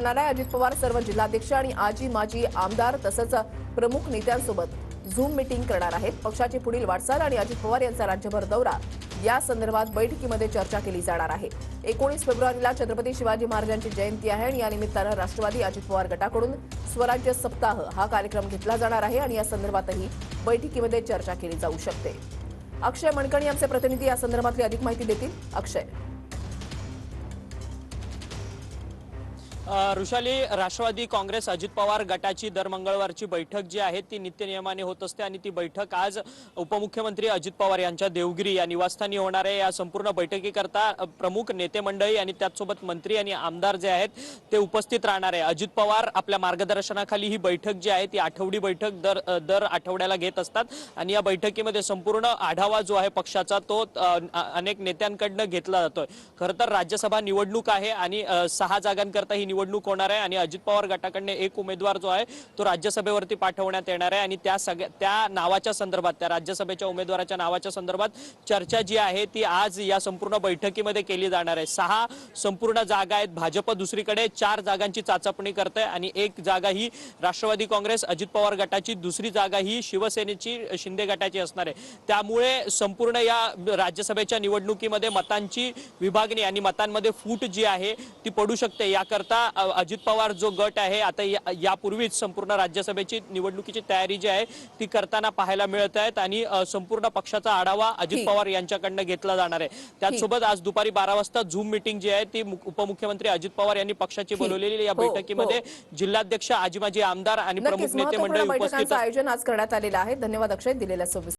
अजित पवार सर्व जिल्हाध्यक्ष आणि आजी माजी आमदार तसंच प्रमुख नेत्यांसोबत झूम मीटिंग करणार आहेत। पक्षाची पुढील वाटचाल आणि अजित पवार यांचा राज्यभर दौरा या संदर्भात बैठकीमध्ये चर्चा केली जाणार आहे। 19 फेब्रुवारीला छत्रपती शिवाजी महाराजांची जयंती आहे आणि या निमित्तानं राष्ट्रवादी अजित पवार गटाकडून स्वराज्य सप्ताह हा कार्यक्रम घेतला जाणार आहे आणि या संदर्भातही बैठकीमध्ये चर्चा केली जाऊ शकते। अक्षय मणकणी आमचे प्रतिनिधी या संदर्भातली अधिक माहिती देतील। अक्षय, ऋषाली, राष्ट्रवादी काँग्रेस अजित पवार गटाची दर मंगळवारची बैठक जी आहे ती नित्यनियमाने होत असते आणि ती बैठक आज उपमुख्यमंत्री अजित पवार यांच्या देवगिरी या निवासस्थानी होणार आहे। या संपूर्ण बैठकीकरता प्रमुख नेते मंडळी आणि त्याचसोबत मंत्री आणि आमदार जे आहेत ते उपस्थित राहणार आहे। अजित पवार आपल्या मार्गदर्शनाखाली ही बैठक जी आहे ती आठवडी बैठक दर आठवड्याला घेत असतात आणि या बैठकीमध्ये संपूर्ण आढावा जो आहे पक्षाचा तो अनेक नेत्यांकडून घेतला जातोय। खरं तर राज्यसभा निवडणूक आहे आणि 6 जागांकरता ही निवडणूक होणार आहे आणि अजित पवार गटाकडून एक उमेदवार जो आहे तो राज्यसभेवरती पाठवण्यात येणार आहे आणि त्या नावाच्या संदर्भात, त्या राज्यसभेच्या उमेदवाराच्या नावाच्या संदर्भात चर्चा जी आहे ती आज या संपूर्ण बैठकीमध्ये केली जाणार आहे। 6 संपूर्ण जागा आहेत। भाजप दुसरीकडे 4 जागांची चाचपणी करते आणि एक जागा ही राष्ट्रवादी काँग्रेस अजित पवार गटाची, दुसरी जागा ही शिवसेनेची शिंदे गटाची असणार आहे। त्यामुळे संपूर्ण या राज्यसभेच्या निवडणुकीमध्ये मतांची विभागणी आणि मतांमध्ये फूट जी आहे ती पडू शकते। याकरता अजित पवार जो गट आहे आता यापूर्वीच संपूर्ण राज्यसभेची निवडणुकीची तयारी जी आहे ती करताना पाहायला मिळत आहेत आणि संपूर्ण पक्षाचा आढावा अजित पवार यांच्याकडून घेतला जाणार आहे। त्याचसोबत आज दुपारी 12 वाजता झूम मीटिंग जी आहे ती उपमुख्यमंत्री अजित पवार यांनी पक्षाची बोलवलेली या बैठकीमध्ये जिल्हाध्यक्ष, आजी माजी आमदार आणि प्रमुख नेते मंडळी उपस्थित आयोजन आज करण्यात आलेलं आहे। धन्यवाद अक्षय दिलेल्या